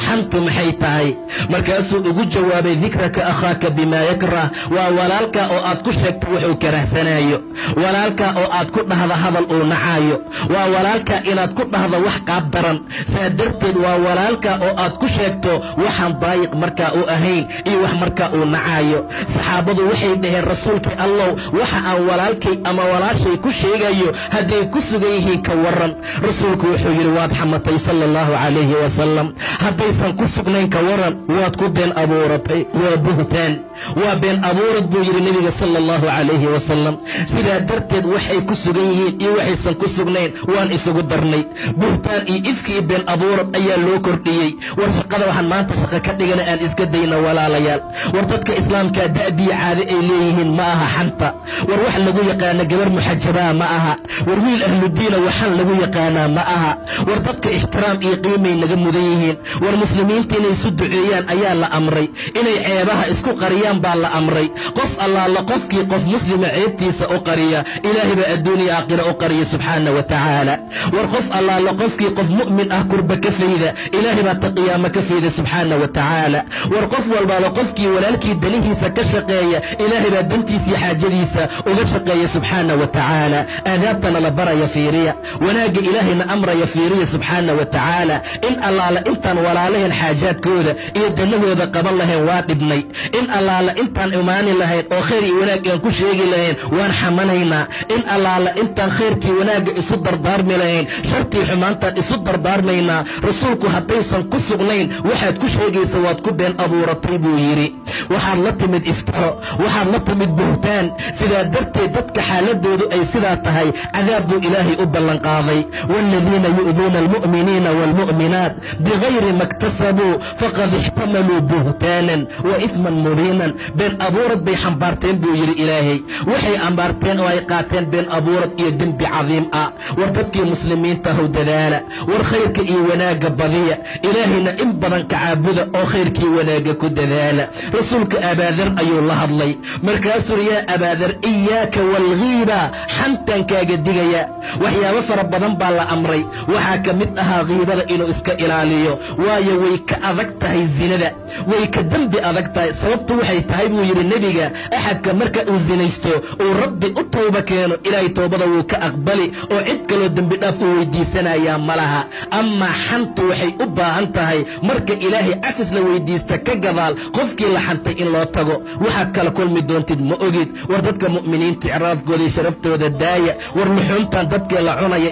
xantu maxay tahay markaasuu ugu jawaabay dikraka akhaaka bimaa yakrah waa walaalka oo aad ku sheegto wuxuu karahsanaayo walaalka oo aad ku dhahda hadal uu nacaayo waa walaalka inaad ku dhahdo wax qaab daran saa darteed waa walaalka oo aad ku sheegto waxaan daayiq markaa u ahayn iyo wax markaa uu nacaayo saxaabadu waxay dhaheen rasuulkii allow waxa aan walaalkay ama walaashay ku sheegayo hadday ku sugan yihiin ka waran rasuulku wuxuu yidhi waad xamatay sala allahu calayhi wasalam haddaysan ku sugnayn ka waran waad ku been abuuratay waa buhtaan waa been abuurad buu yidhi nebiga sala allahu calayhi wasalam sidaa darteed waxay ku sugan yihiin iyo waxaysan ku sugnayn waan isugu darnay buhtaan iyo ifki iyo been abuurad ayaa loo kordhiyey war shaqada waxaan maanta shaqo ka dhigana aan iska dayna walaalayaal war dadka islaamkaa da'biya caade ay leeyihiin ma aha xanta war wax lagu yaqaana gabar muxajabaa ma aha war wiil ahludiina waxaan lagu yaqaanaa ma aha war dadka ixtiraam iyo qiimay naga mudan yihiin war muslimiinta inay isu duceeyaan ayaa la amray inay ceebaha isku qariyaan baa la amray qof allaala qofkii qof muslima ceebtiisa u qariya ilaahay baa adduuniya aakhira u qariya subxaana wa tacaala war qof allaala qofkii qof mu'min ah kurba ka fayda ilaahay baa ta qiyaama ka fayda subxaana wa tacaala war qof walbaaba qofkii walaalkii danihiisa ka shaqeeya ilaahay baa dantiisa iyo xaajadiisa uga shaqeeya subxaana wa tacaala aadaabtana la baraya fiiriya wanaagga ilaahayna amraya fiiriya subxaana wa tacaala in allaala intaan walaalaheen xaajaadkooda iyo danahooda qaban lahayn waa dhibnay in allaala intaan imaani lahayn oo khayr iyo wanaag aan ku sheegi lahayn waan xamanaynaa in allaala intaan khayrkii wanaagga isu dardaarmi lahayn shartii xumaantaan isu dardaarmaynaa rasuulku haddaysan ku sugnayn waxaad ku sheegaysa waad ku been abuuratay buu yidhi waxaad la timid iftiro waxaad la timid buhtaan sidaa darteed dadka xaaladoodu ay sidaa tahay cadaab buu ilaahay u ballanqaaday waaladiina yu'duuna almu'miniina waalmu'minaat bigayri ma iktasabuu faqad ixtamaluu buhtaanan wa ifman mubiinan been abuurad bay xambaarteen buu yidhi ilaahay waxay ambaarteen oo ay qaateen been abuurad iyo dembi cadiim ah war dadkii muslimiinta how dadaala war khayrka iyo wanaagga badiya ilaahayna in badan ka caabuda oo khayrkii wanaagga ku dadaala rasuulka abaadar ayuu la hadlay markaasuu yaa abaadar iyaaka waalghiiba xantaan kaaga digaya waxyaabo fara badan baa la amray waxaa ka mid ahaa kiibada inuu iska ilaaliyo waayo way ka adag tahay zinada way ka dembi adag tahay sababtu waxay tahay buu yidhi nebiga axadka marka uu zinaysto uu rabbi u tooba keeno ilaahay toobada wuu ka aqbali oo cid kaloo dembi dhaaf uu weydiisanayaa ma laha amaa xantu waxay u baahan tahay marka ilaahay cafis la weydiista ka gadaal qofkii la xantay in loo tago waxaad kala kulmi doontid ma ogid war dadka mu'miniinta icraafkooda iyo sharaftooda daaya war luxuumtaan dadkee la cunaya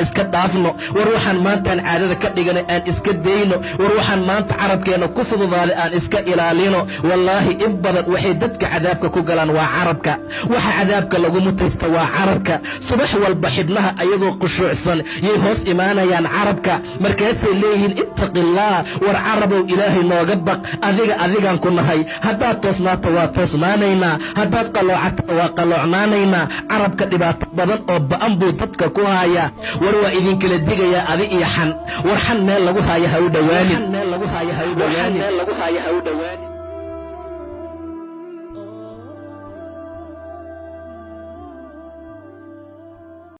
iska dhaafno war waxaan maantaan caadada ka dhiganay aan iska dayno war waxaan maanta carabkeenna ku fududaaday aan iska ilaalino wallaahi in badan waxay dadka cadaabka ku galaan waa carabka waxa cadaabka lagu mutaysta waa carabka subax walba xidhnaha ayagoo khushuucsan yay hoos imaanayaan carabka markaasay leeyihiin ittaqillaah war carabow ilaahay nooga baq adigaan ku nahay haddaad toosnaato waa toosnaanaynaa haddaad qaloocato waa qaloocnaanaynaa carabka dhibaato badan oo ba'an buu dadka ku hayaa war waa idinkala digayaa adi iyo xan war xan meel lagu haayo ha u dhowaanin